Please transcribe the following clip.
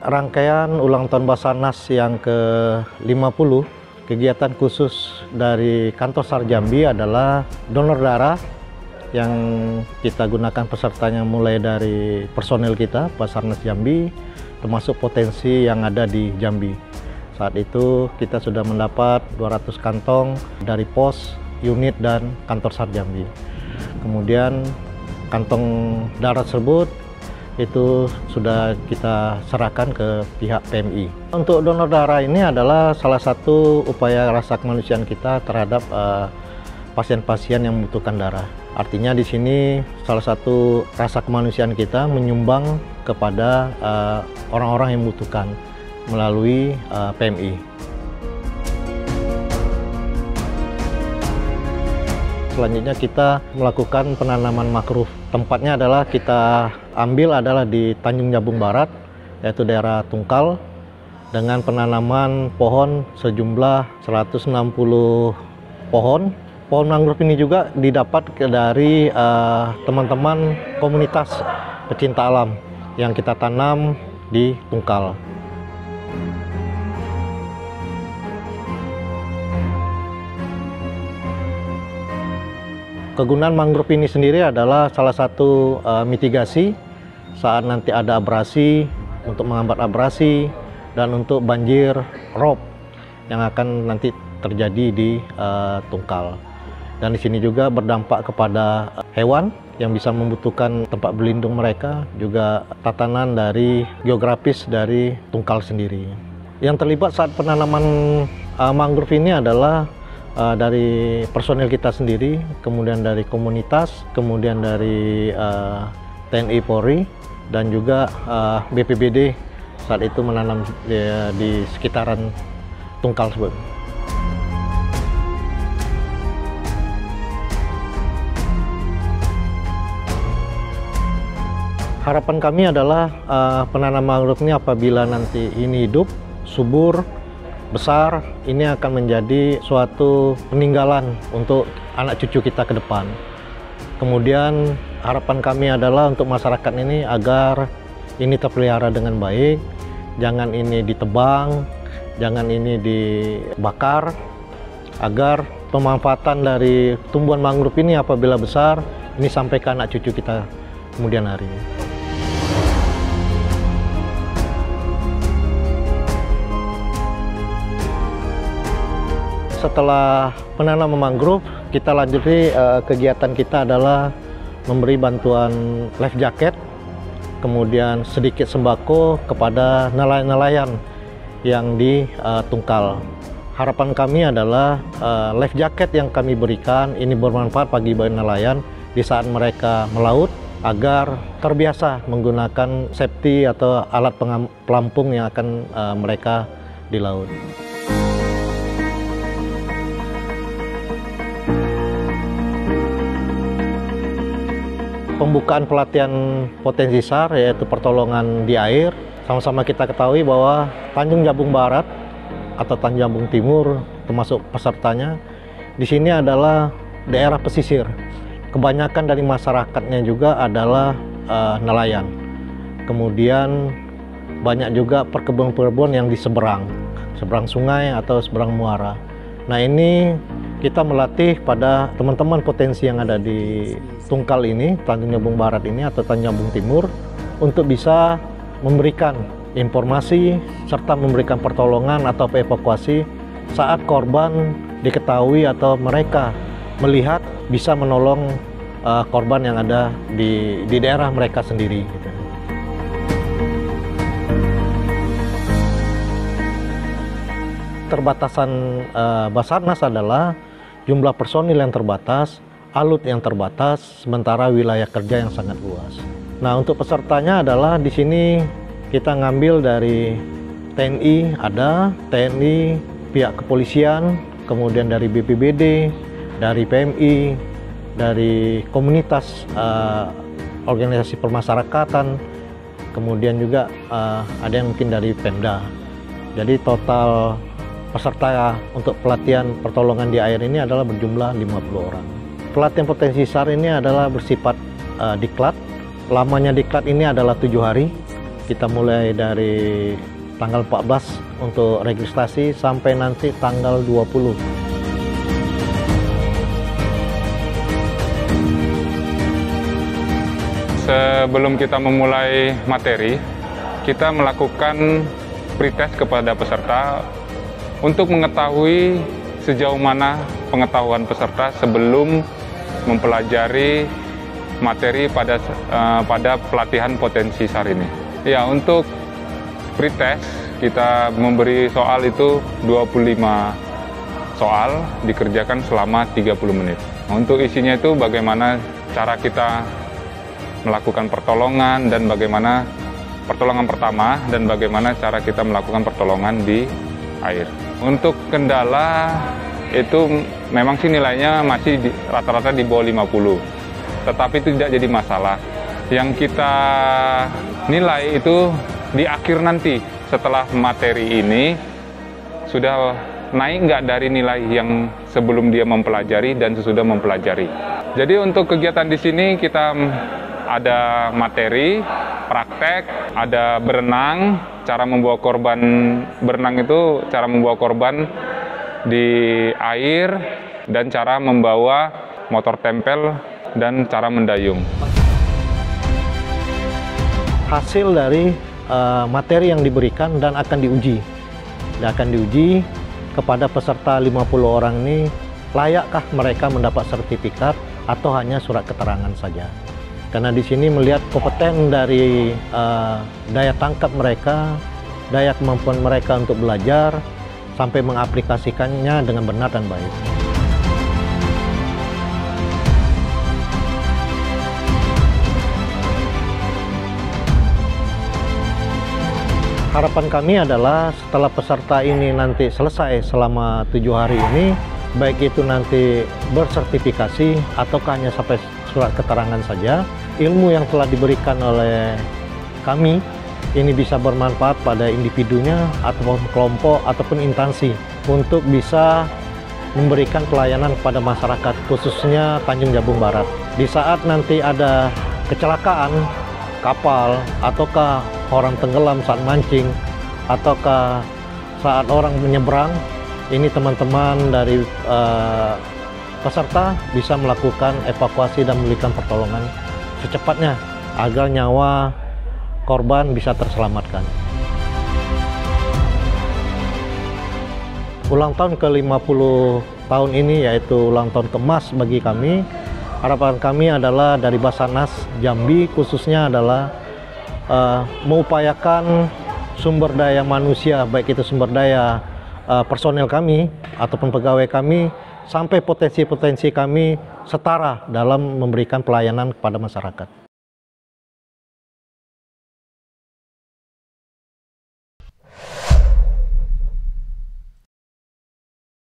rangkaian ulang tahun Basarnas yang ke-50, kegiatan khusus dari kantor SAR Jambi adalah donor darah yang kita gunakan pesertanya mulai dari personel kita, Basarnas Jambi, termasuk potensi yang ada di Jambi. Saat itu kita sudah mendapat 200 kantong dari pos, unit, dan kantor SAR Jambi. Kemudian kantong darah tersebut itu sudah kita serahkan ke pihak PMI. Untuk donor darah ini adalah salah satu upaya rasa kemanusiaan kita terhadap pasien-pasien yang membutuhkan darah. Artinya di sini salah satu rasa kemanusiaan kita menyumbang kepada orang-orang yang membutuhkan melalui PMI. Selanjutnya kita melakukan penanaman mangrove. Tempatnya adalah kita ambil adalah di Tanjung Jabung Barat, yaitu daerah Tungkal, dengan penanaman pohon sejumlah 160 pohon. Pohon mangrove ini juga didapat dari teman-teman komunitas pecinta alam yang kita tanam di Tungkal. Kegunaan mangrove ini sendiri adalah salah satu mitigasi saat nanti ada abrasi, untuk menghambat abrasi, dan untuk banjir rob yang akan nanti terjadi di Tungkal. Dan di sini juga berdampak kepada hewan yang bisa membutuhkan tempat berlindung mereka, juga tatanan dari geografis dari Tungkal sendiri. Yang terlibat saat penanaman mangrove ini adalah dari personel kita sendiri, kemudian dari komunitas, kemudian dari TNI Polri, dan juga BPBD saat itu menanam di sekitaran Tungkal tersebut. Harapan kami adalah penanaman mangrove ini apabila nanti ini hidup, subur, besar, ini akan menjadi suatu peninggalan untuk anak cucu kita ke depan. Kemudian harapan kami adalah untuk masyarakat ini agar ini terpelihara dengan baik, jangan ini ditebang, jangan ini dibakar, agar pemanfaatan dari tumbuhan mangrove ini apabila besar, ini sampai ke anak cucu kita kemudian hari. Setelah penanaman mangrove, kita lanjuti kegiatan kita adalah memberi bantuan life jacket, kemudian sedikit sembako kepada nelayan-nelayan yang di Tungkal. Harapan kami adalah life jacket yang kami berikan ini bermanfaat bagi nelayan di saat mereka melaut, agar terbiasa menggunakan safety atau alat pelampung yang akan mereka di laut. Pembukaan pelatihan potensi SAR, yaitu pertolongan di air. Sama-sama kita ketahui bahwa Tanjung Jabung Barat atau Tanjung Jabung Timur, termasuk pesertanya, di sini adalah daerah pesisir. Kebanyakan dari masyarakatnya juga adalah nelayan. Kemudian banyak juga perkebunan-perkebunan yang di seberang sungai atau seberang muara. Nah, ini kita melatih pada teman-teman potensi yang ada di Tungkal ini, Tanjung Jabung Barat ini atau Tanjung Jabung Timur, untuk bisa memberikan informasi serta memberikan pertolongan atau evakuasi saat korban diketahui atau mereka melihat bisa menolong korban yang ada di daerah mereka sendiri. Gitu. Keterbatasan Basarnas adalah jumlah personil yang terbatas, alut yang terbatas, sementara wilayah kerja yang sangat luas. Nah, untuk pesertanya adalah di sini kita ngambil dari TNI, ada TNI, pihak kepolisian, kemudian dari BPBD, dari PMI, dari komunitas organisasi permasyarakatan, kemudian juga ada yang mungkin dari Pemda. Jadi total peserta untuk pelatihan pertolongan di air ini adalah berjumlah 50 orang. Pelatihan potensi SAR ini adalah bersifat diklat. Lamanya diklat ini adalah 7 hari. Kita mulai dari tanggal 14 untuk registrasi sampai nanti tanggal 20. Sebelum kita memulai materi, kita melakukan pretest kepada peserta untuk mengetahui sejauh mana pengetahuan peserta sebelum mempelajari materi pada pelatihan potensi SAR ini. Ya, untuk pretest kita memberi soal itu 25 soal dikerjakan selama 30 menit. Untuk isinya itu bagaimana cara kita melakukan pertolongan dan bagaimana pertolongan pertama dan bagaimana cara kita melakukan pertolongan di air. Untuk kendala itu memang sih nilainya masih rata-rata di bawah 50, tetapi itu tidak jadi masalah. Yang kita nilai itu di akhir nanti setelah materi ini sudah naik nggak dari nilai yang sebelum dia mempelajari dan sesudah mempelajari. Jadi untuk kegiatan di sini kita ada materi, praktek, ada berenang, cara membawa korban berenang itu cara membawa korban di air dan cara membawa motor tempel dan cara mendayung. Hasil dari materi yang diberikan dan akan diuji. Dan akan diuji kepada peserta 50 orang ini, layakkah mereka mendapat sertifikat atau hanya surat keterangan saja. Karena di sini melihat kompeten dari daya tangkap mereka, daya kemampuan mereka untuk belajar, sampai mengaplikasikannya dengan benar dan baik. Harapan kami adalah setelah peserta ini nanti selesai selama 7 hari ini, baik itu nanti bersertifikasi atau hanya sampai surat keterangan saja, ilmu yang telah diberikan oleh kami ini bisa bermanfaat pada individunya ataupun kelompok ataupun instansi untuk bisa memberikan pelayanan kepada masyarakat, khususnya Tanjung Jabung Barat. Di saat nanti ada kecelakaan kapal ataukah orang tenggelam saat mancing ataukah saat orang menyeberang, ini teman-teman dari peserta bisa melakukan evakuasi dan memberikan pertolongan secepatnya agar nyawa korban bisa terselamatkan. Ulang tahun ke-50 tahun ini yaitu ulang tahun kemas bagi kami. Harapan kami adalah dari Basarnas Jambi khususnya adalah mengupayakan sumber daya manusia, baik itu sumber daya personel kami ataupun pegawai kami, sampai potensi-potensi kami setara dalam memberikan pelayanan kepada masyarakat.